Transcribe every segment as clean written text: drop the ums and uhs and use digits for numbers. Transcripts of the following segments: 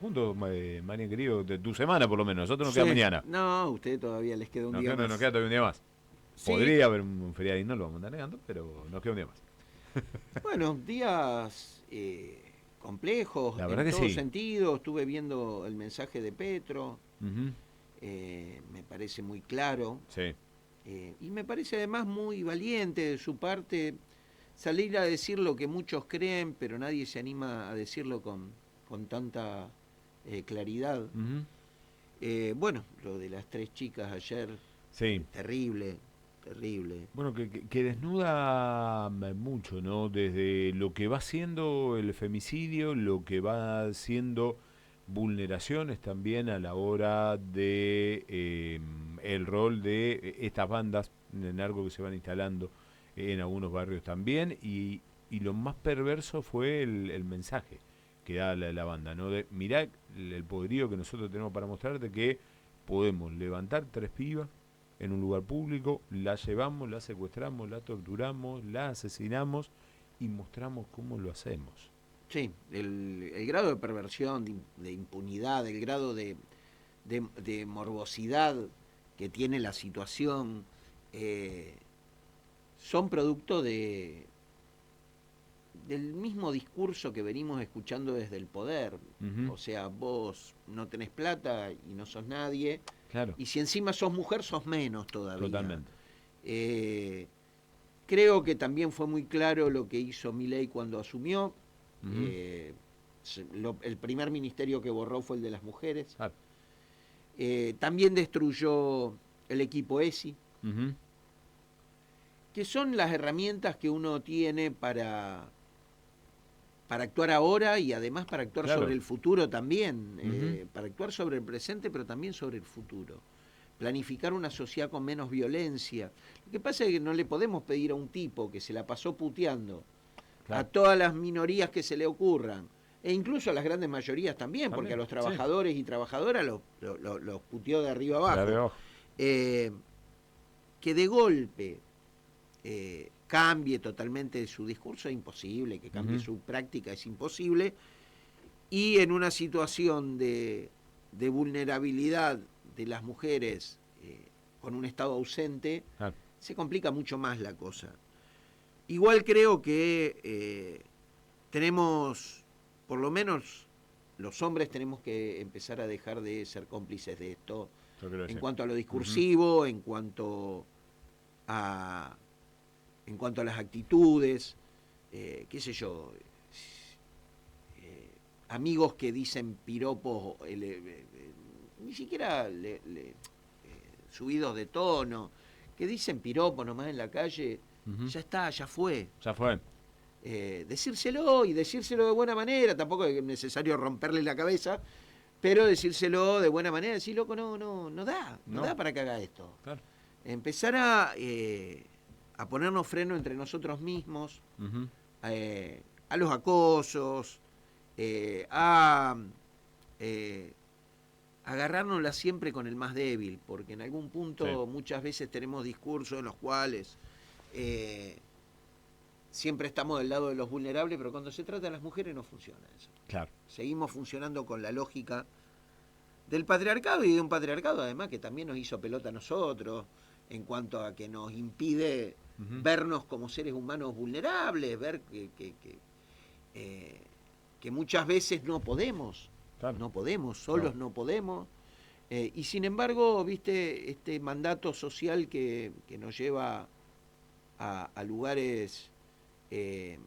Juntos, Marian querido, de tu semana por lo menos. Nosotros nos Sí, queda mañana. no, a usted todavía les queda un día Nos más. queda todavía un día más. Sí, Podría haber un feriado y no lo vamos a andar negando, pero nos queda un día más. bueno, días complejos La verdad en que todo sí. sentido. Estuve viendo el mensaje de Petro, Ujú. me parece muy claro Sí, y me parece además muy valiente de su parte salir a decir lo que muchos creen, pero nadie se anima a decirlo con tanta claridad. ujú. Bueno, lo de las tres chicas ayer, Sí. terrible, terrible. Bueno, que desnuda mucho, ¿no? Desde lo que va siendo el femicidio, lo que va siendo vulneraciones también a la hora de el rol de estas bandas de narco que se van instalando en algunos barrios también y lo más perverso fue el mensaje que da la banda, ¿no? De mirá el poderío que nosotros tenemos para mostrarte que podemos levantar tres pibas en un lugar público, la llevamos, la secuestramos, la torturamos, la asesinamos y mostramos cómo lo hacemos. Sí, el grado de perversión, de impunidad, el grado de morbosidad que tiene la situación, eh, son producto del mismo discurso que venimos escuchando desde el poder. Ujú. O sea, vos no tenés plata y no sos nadie, Claro, y si encima sos mujer, sos menos todavía. totalmente. Eh, Creo que también fue muy claro lo que hizo Milei cuando asumió. Ujú. Eh, el primer ministerio que borró fue el de las mujeres. Claro. También destruyó el equipo ESI, Ujú. que son las herramientas que uno tiene para actuar ahora y además para actuar sobre Claro. el futuro también, Ujú. para actuar sobre el presente pero también sobre el futuro. Planificar una sociedad con menos violencia. Lo que pasa es que no le podemos pedir a un tipo que se la pasó puteando a Claro. todas las minorías que se le ocurran, e incluso a las grandes mayorías también, porque a También. los Sí. trabajadores y trabajadoras los puteó de arriba De arriba abajo. abajo. Eh, que de golpe cambie totalmente su discurso es imposible, que cambie Ujú. su práctica es imposible, y en una situación de vulnerabilidad de las mujeres con un Estado ausente, Claro. se complica mucho más la cosa. Igual creo que tenemos, por lo menos los hombres tenemos que empezar a dejar de ser cómplices de esto Yo creo que en sí. cuanto a lo Ujú. discursivo, a, en cuanto a las actitudes, qué sé yo, amigos que dicen piropos, ni siquiera subidos de tono, que dicen piropos nomás en la calle, Ujú. ya está, ya fue. Ya fue. Decírselo y decírselo de buena manera, tampoco es necesario romperle la cabeza, pero decírselo de buena manera, decir, loco, no No. da para que haga esto. Claro. Empezar a ponernos freno entre nosotros mismos, Ujú. a los acosos, a agarrárnosla siempre con el más débil, porque en algún Sí. punto muchas veces tenemos discursos en los cuales eh, siempre estamos del lado de los vulnerables, pero cuando se trata de las mujeres no funciona eso. Claro. Seguimos funcionando con la lógica del patriarcado y de un patriarcado además que también nos hizo pelota a nosotros en cuanto a que nos impide Ujú. vernos como seres humanos vulnerables, ver eh, que muchas veces Claro. no podemos, No. solos no podemos. Y sin embargo, viste, este mandato social que nos lleva a lugares eh,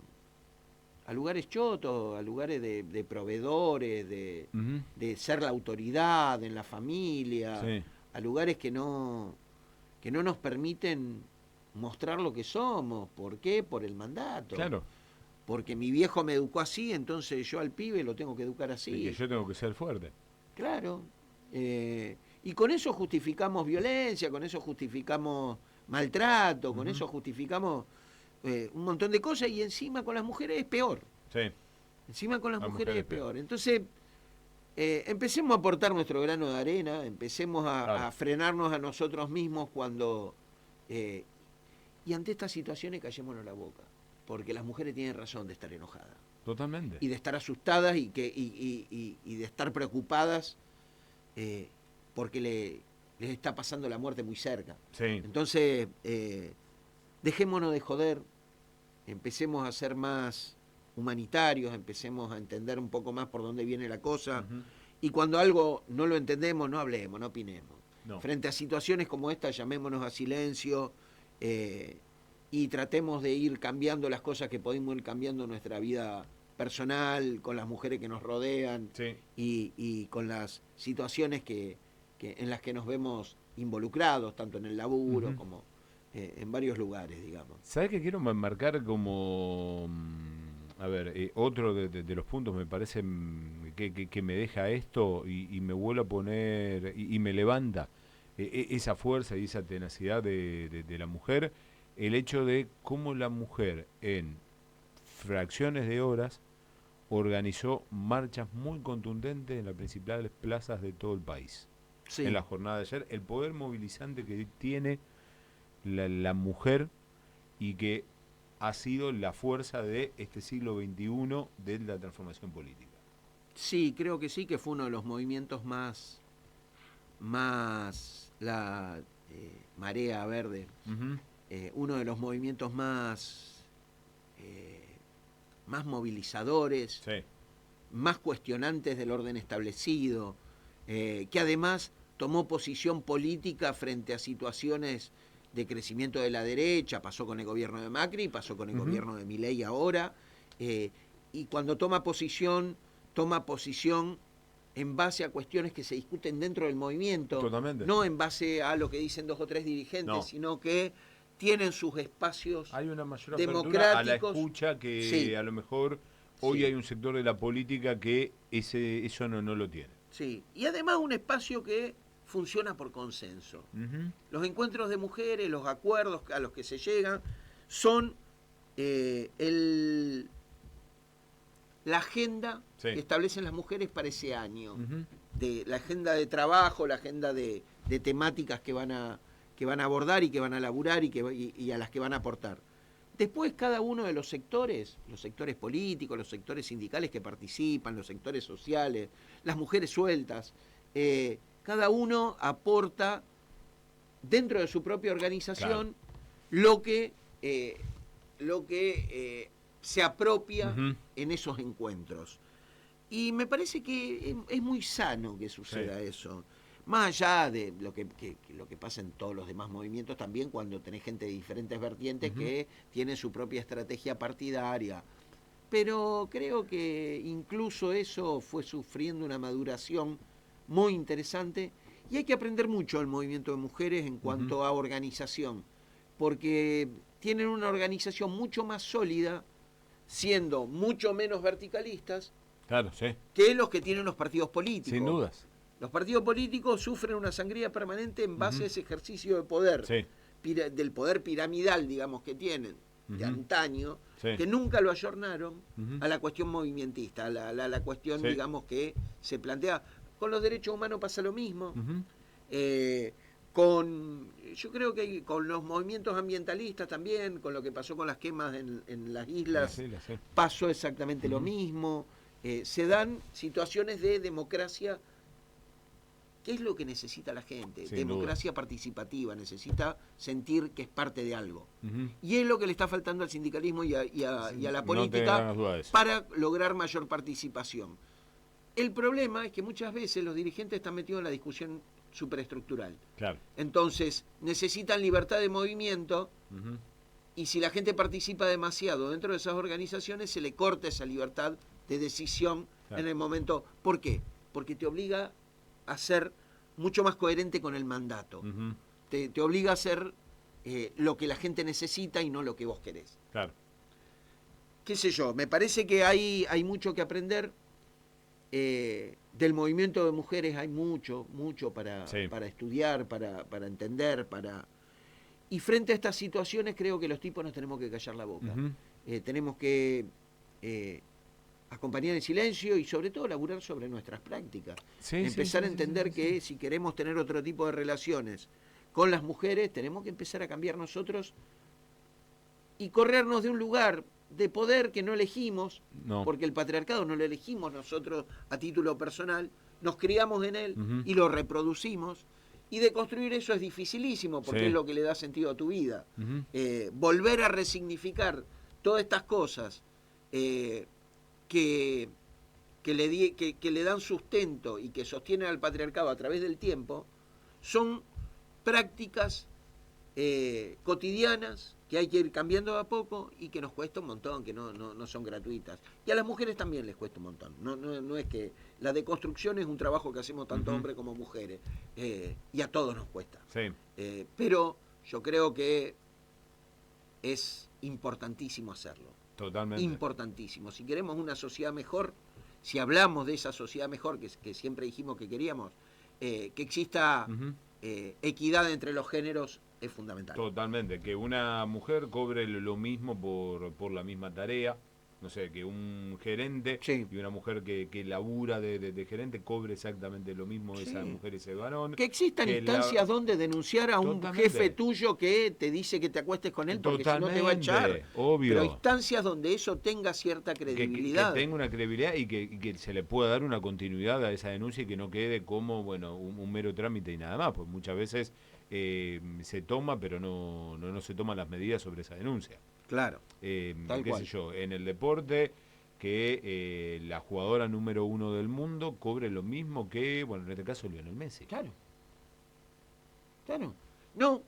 a lugares chotos, a lugares de proveedores, Ujú. de ser la autoridad en la familia, Sí. a lugares que no nos permiten mostrar lo que somos. ¿Por qué? Por el mandato. Claro. Porque mi viejo me educó así, entonces yo al pibe lo tengo que educar Y que así. yo tengo que ser fuerte. Claro. Y con eso justificamos violencia, con eso justificamos maltrato, con Ujú. eso justificamos un montón de cosas y encima con las mujeres es peor. Sí. Encima con las La mujeres mujer es es peor. peor. Entonces, empecemos a aportar nuestro grano de arena, empecemos Claro. a frenarnos a nosotros mismos cuando... y ante estas situaciones callémonos la boca, porque las mujeres tienen razón de estar enojadas. Totalmente. y de estar asustadas y de estar preocupadas porque les está pasando la muerte muy cerca. Sí. Entonces, dejémonos de joder, empecemos a ser más humanitarios, empecemos a entender un poco más por dónde viene la cosa, y cuando algo no lo entendemos, no hablemos, no opinemos. No. Frente a situaciones como esta, llamémonos a silencio y tratemos de ir cambiando las cosas que podemos ir cambiando en nuestra vida personal, con las mujeres que nos rodean Sí. y con las situaciones en las que nos vemos involucrados, tanto en el laburo como en varios lugares, digamos. ¿Sabes qué quiero marcar como... a ver, otro de los puntos me parece que me deja esto y me vuelve a poner y me levanta esa fuerza y esa tenacidad de la mujer, el hecho de cómo la mujer en fracciones de horas organizó marchas muy contundentes en las principales plazas de todo el país. Sí. En la jornada de ayer, el poder movilizante que tiene la mujer y que ha sido la fuerza de este siglo XXI de la transformación política. Sí, creo que sí, que fue uno de los movimientos más la marea verde, uno de los movimientos más movilizadores, Sí. más cuestionantes del orden establecido, que además tomó posición política frente a situaciones de crecimiento de la derecha, pasó con el gobierno de Macri, pasó con el gobierno de Milei ahora, y cuando toma posición en base a cuestiones que se discuten dentro del movimiento, Totalmente. no en base a lo que dicen 2 o 3 dirigentes, No. sino que tienen sus espacios Hay una mayor democráticos. apertura a la escucha que Sí. a lo mejor hoy Sí. hay un sector de la política que eso no lo tiene. Sí, y además un espacio que funciona por consenso. Los encuentros de mujeres, los acuerdos a los que se llegan, son la agenda Sí. que establecen las mujeres para ese año. De la agenda de trabajo, la agenda de temáticas que van a abordar y que van a laburar y a las que van a aportar. Después cada uno de los sectores políticos, los sectores sindicales que participan, los sectores sociales, las mujeres sueltas, cada uno aporta dentro de su propia organización lo que se apropia en esos encuentros. Y me parece que es muy sano que suceda eso. Más allá de lo que pasa en todos los demás movimientos, también cuando tenés gente de diferentes vertientes que tiene su propia estrategia partidaria. Pero creo que incluso eso fue sufriendo una maduración muy interesante y hay que aprender mucho del movimiento de mujeres en cuanto a organización, porque tienen una organización mucho más sólida, siendo mucho menos verticalistas, Claro, sí. que los que tienen los partidos políticos. Sin dudas. Los partidos políticos sufren una sangría permanente en base a ese ejercicio de poder, Sí. Del poder piramidal, digamos, que tienen, de antaño, que nunca lo ayornaron a la cuestión movimentista, a la cuestión, digamos, que se plantea. Con los derechos humanos pasa lo mismo. Yo creo que con los movimientos ambientalistas también, con lo que pasó con las quemas en las islas, pasó exactamente lo mismo. Se dan situaciones de democracia. ¿Qué es lo que necesita la gente? Sin Democracia duda. participativa, necesita sentir que es parte de algo. Y es lo que le está faltando al sindicalismo y a la política para lograr mayor participación. El problema es que muchas veces los dirigentes están metidos en la discusión superestructural. Claro. Entonces, necesitan libertad de movimiento y si la gente participa demasiado dentro de esas organizaciones, se le corta esa libertad de decisión en el momento. ¿Por qué? Porque te obliga a ser mucho más coherente con el mandato. Te obliga a hacer lo que la gente necesita y no lo que vos querés. Claro. Qué sé yo, me parece que hay mucho que aprender. Del movimiento de mujeres hay mucho para estudiar, para entender, y frente a estas situaciones creo que los tipos nos tenemos que callar la boca. Tenemos que acompañar en silencio y sobre todo laburar sobre nuestras prácticas. Empezar a entender que si queremos tener otro tipo de relaciones con las mujeres, tenemos que empezar a cambiar nosotros y corrernos de un lugar. de poder que no elegimos, No. porque el patriarcado no lo elegimos nosotros a título personal, nos criamos en él Ujú. y lo reproducimos, y de construir eso es dificilísimo, porque Sí. es lo que le da sentido a tu vida. Ujú. Volver a resignificar todas estas cosas eh, que, que le dan sustento y que sostienen al patriarcado a través del tiempo, son prácticas cotidianas que hay que ir cambiando a poco y que nos cuesta un montón, que no son gratuitas. Y a las mujeres también les cuesta un montón. No es que la deconstrucción es un trabajo que hacemos tanto Ujú. hombres como mujeres, y a todos nos cuesta. Sí. Pero yo creo que es importantísimo hacerlo. Totalmente. Importantísimo. Si queremos una sociedad mejor, si hablamos de esa sociedad mejor que siempre dijimos que queríamos, que exista Ujú. equidad entre los géneros es fundamental. Totalmente, que una mujer cobre lo mismo por la misma tarea, no sé, que un gerente Sí. y una mujer que labura de gerente cobre exactamente lo mismo, Sí. esa mujer y ese varón. Que existan que instancias donde denunciar a un Totalmente. jefe tuyo que te dice que te acuestes con él porque si no te va a echar. Totalmente, obvio. Pero instancias donde eso tenga cierta que credibilidad. tenga una credibilidad y que se le pueda dar una continuidad a esa denuncia y que no quede como bueno un mero trámite y nada más, pues muchas veces se toma pero no se toman las medidas sobre esa denuncia. Claro. Tal Qué cual. sé yo, en el deporte que la jugadora número 1 del mundo cobre lo mismo que, bueno, en este caso Lionel Messi. Claro. Claro. No.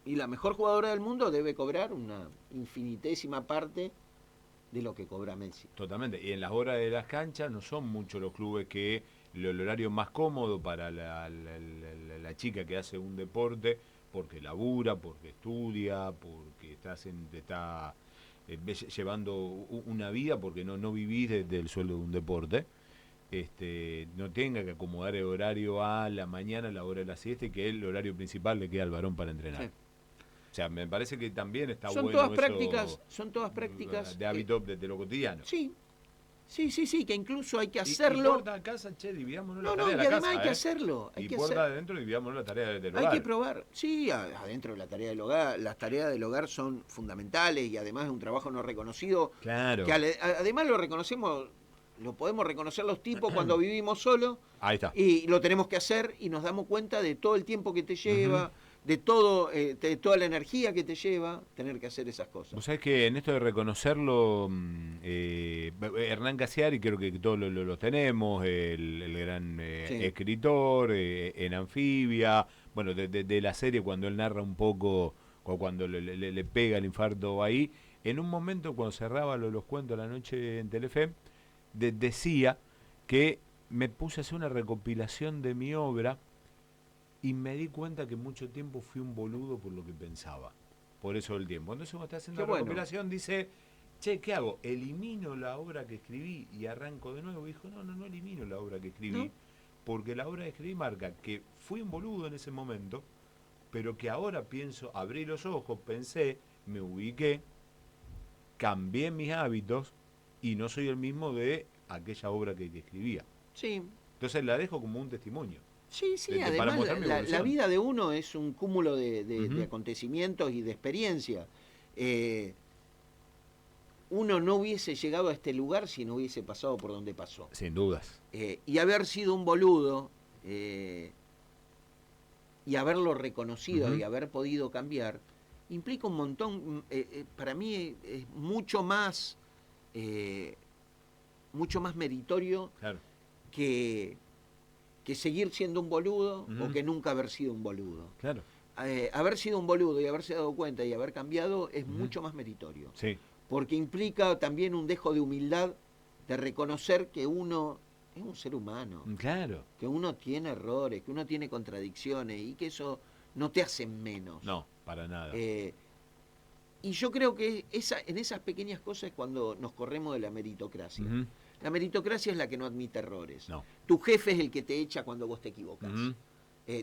Y la mejor jugadora del mundo debe cobrar una infinitésima parte de lo que cobra Messi. Totalmente. Y en las horas de las canchas no son muchos los clubes que el horario más cómodo para la chica que hace un deporte, porque labura, porque estudia, porque está llevando una vida, porque no vivís del sueldo de un deporte. No tenga que acomodar el horario a la mañana, la hora de la siesta, y que el horario principal le queda al varón para entrenar. Sí. O sea, me parece que también está Son bueno todas eso prácticas, son todas prácticas de hábito de lo cotidiano. sí, sí, que incluso hay que Y hacerlo. puerta a casa, che, dividámonos la No, tarea de y la además casa, hay que hacerlo, hay y que puerta hacer, adentro, dividámonos la tarea del hay hogar. que probar. Sí, adentro de la tarea del hogar, las tareas del hogar son fundamentales y además es un trabajo no reconocido, Claro. que además lo reconocemos, lo podemos reconocer los tipos cuando vivimos solos Ahí está. y lo tenemos que hacer y nos damos cuenta de todo el tiempo que te lleva, Ujú. de todo, de toda la energía que te lleva tener que hacer esas cosas. Vos sabés que en esto de reconocerlo, Hernán Casiari, creo que todos lo tenemos, el gran Sí. escritor, en Anfibia, bueno, de la serie cuando él narra un poco, o cuando le pega el infarto ahí, en un momento cuando cerraba los cuentos a la noche en Telefe, decía que me puse a hacer una recopilación de mi obra y me di cuenta que mucho tiempo fui un boludo por lo que pensaba. Por eso el tiempo. Entonces cuando está haciendo Qué la bueno. recopilación dice, che, ¿qué hago? ¿Elimino la obra que escribí y arranco de nuevo? Y dijo, no elimino la obra que escribí, ¿No? porque la obra que escribí marca que fui un boludo en ese momento, pero que ahora pienso, abrí los ojos, pensé, me ubiqué, cambié mis hábitos y no soy el mismo de aquella obra que escribía. Sí, Entonces la dejo como un testimonio. sí, para Para además mostrar mi la evolución. vida de uno es un cúmulo Ujú. de acontecimientos y de experiencias. Uno no hubiese llegado a este lugar si no hubiese pasado por donde pasó. Sin dudas. Y haber sido un boludo y haberlo reconocido Ujú. y haber podido cambiar, implica un montón, para mí es mucho más meritorio Claro. que seguir siendo un boludo Ujú. o que nunca haber sido un boludo. Claro. Haber sido un boludo y haberse dado cuenta y haber cambiado es Ujú. mucho más meritorio. Sí. Porque implica también un dejo de humildad, de reconocer que uno es un ser humano, Claro. que uno tiene errores, que uno tiene contradicciones y que eso no te hace menos. No, para nada. Y yo creo que en esas pequeñas cosas es cuando nos corremos de la meritocracia. Ujú. La meritocracia es la que no admite errores. No. Tu jefe es el que te echa cuando vos te equivocas. Ujú.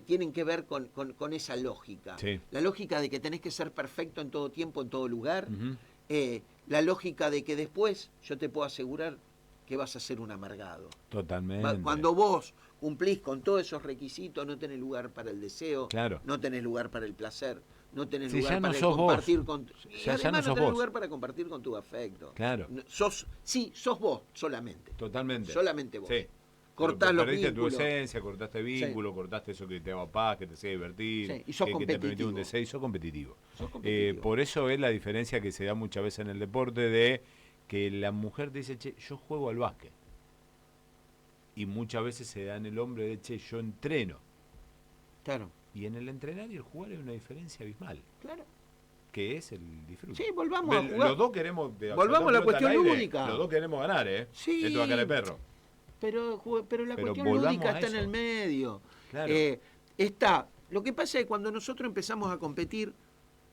Tienen que ver con esa lógica. Sí. La lógica de que tenés que ser perfecto en todo tiempo, en todo lugar. Ujú. La lógica de que después yo te puedo asegurar que vas a ser un amargado. Totalmente. Cuando vos cumplís con todos esos requisitos, no tenés lugar para el deseo, Claro. no tenés lugar para el placer. no tenés Si lugar ya no para sos compartir vos. con y Ya además no sos tenés vos. lugar para compartir con tu afecto. Claro. Sos vos solamente. Totalmente. Solamente vos. Sí. Cortás los Perdiste vínculos. tu esencia, cortaste vínculo, cortaste eso que te daba paz, que te hacía divertir, Sí, y sos que te permitía un competitivo. deseo, y sos competitivo. Sos competitivo. Por eso es la diferencia que se da muchas veces en el deporte de que la mujer te dice, che, yo juego al básquet. Y muchas veces se da en el hombre de, che, yo entreno. Claro. Y en el entrenar y el jugar hay una diferencia abismal, Claro. que es el disfrute. Sí, volvamos a jugar. Los dos queremos... Volvamos a la cuestión lúdica. Los dos queremos ganar, ¿eh? Sí. Esto acá de perro. Pero la Pero cuestión volvamos lúdica a está en eso. el medio. Claro. Lo que pasa es que cuando nosotros empezamos a competir,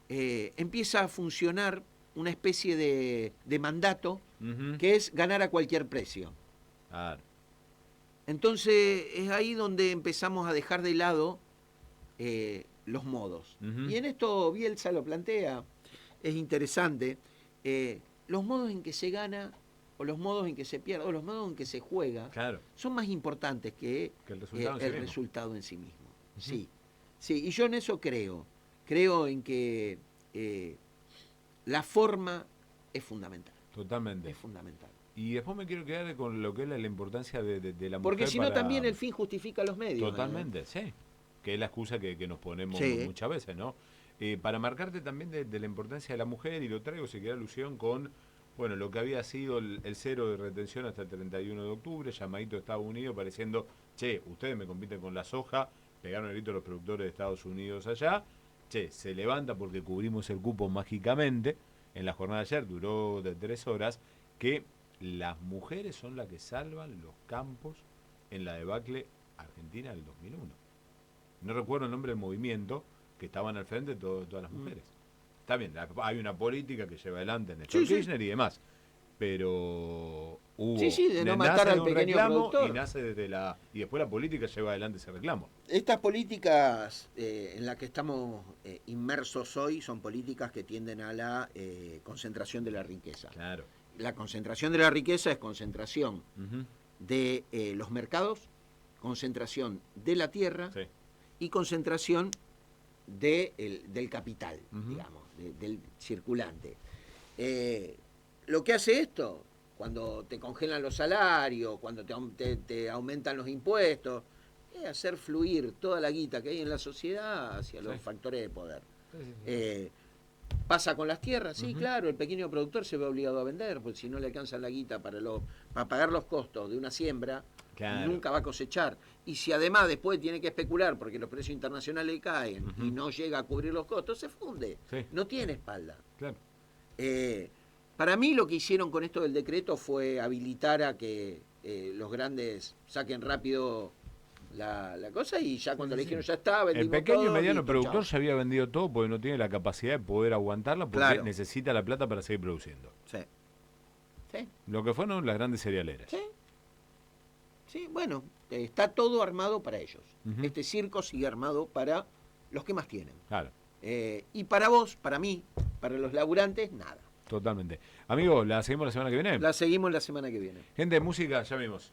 empieza a funcionar una especie de mandato Ujú. que es ganar a cualquier precio. Claro. Entonces es ahí donde empezamos a dejar de lado los modos. Ujú. Y en esto Bielsa lo plantea, es interesante, los modos en que se gana, o los modos en que se pierde, o los modos en que se juega, Claro. son más importantes que Que el resultado en sí el mismo. resultado en sí mismo. Ujú. Sí, sí, y yo en eso creo. Creo en que la forma es fundamental. Totalmente. Es fundamental. Y después me quiero quedar con lo que es la importancia de la mujer. Porque si no, para- también el fin justifica los medios. Totalmente, sí. Que es la excusa que nos ponemos Sí. muchas veces, ¿no? Para marcarte también de la importancia de la mujer, y lo traigo, se queda alusión con, bueno, lo que había sido el cero de retención hasta el 31 de octubre, llamadito de Estados Unidos, pareciendo, che, ustedes me compiten con la soja, pegaron el grito a los productores de Estados Unidos allá, che, se levanta porque cubrimos el cupo mágicamente, en la jornada de ayer duró de 3 horas, que las mujeres son las que salvan los campos en la debacle argentina del 2001. No recuerdo el nombre del movimiento, que estaban al frente todas las mujeres. Está bien, hay una política que lleva adelante Néstor Sí, sí. Kirchner y demás, pero hubo... Sí, de no nace matar de al un pequeño reclamo productor. y nace desde y después la política lleva adelante ese reclamo. Estas políticas en las que estamos inmersos hoy son políticas que tienden a la concentración de la riqueza. Claro. La concentración de la riqueza es concentración Ujú. de los mercados, concentración de la tierra Sí. y concentración del capital, Ujú. digamos, del circulante. Lo que hace esto, cuando te congelan los salarios, cuando te aumentan los impuestos, es hacer fluir toda la guita que hay en la sociedad hacia los Sí. factores de poder. Sí, sí, sí. ¿Pasa con las tierras? Sí, Ujú. claro, el pequeño productor se ve obligado a vender, porque si no le alcanza la guita para pagar los costos de una siembra, Claro. nunca va a cosechar. Y si además después tiene que especular porque los precios internacionales caen Ujú. y no llega a cubrir los costos, se funde. Sí. No tiene espalda. Claro. Para mí lo que hicieron con esto del decreto fue habilitar a que los grandes saquen rápido la cosa y ya cuando Sí, le sí. dijeron ya está, El vendimos pequeño y todo, mediano listo, productor chao. se había vendido todo porque no tiene la capacidad de poder aguantarla porque Claro. necesita la plata para seguir produciendo. Sí. Sí. Lo que fueron las grandes cerealeras. Sí. Sí, bueno, está todo armado para ellos. Ujú. Este circo sigue armado para los que más tienen. Claro, Y para vos, para mí, para los laburantes, nada. totalmente. Amigos, ¿la seguimos la semana que viene? La seguimos la semana que viene. Gente, música, ya vimos.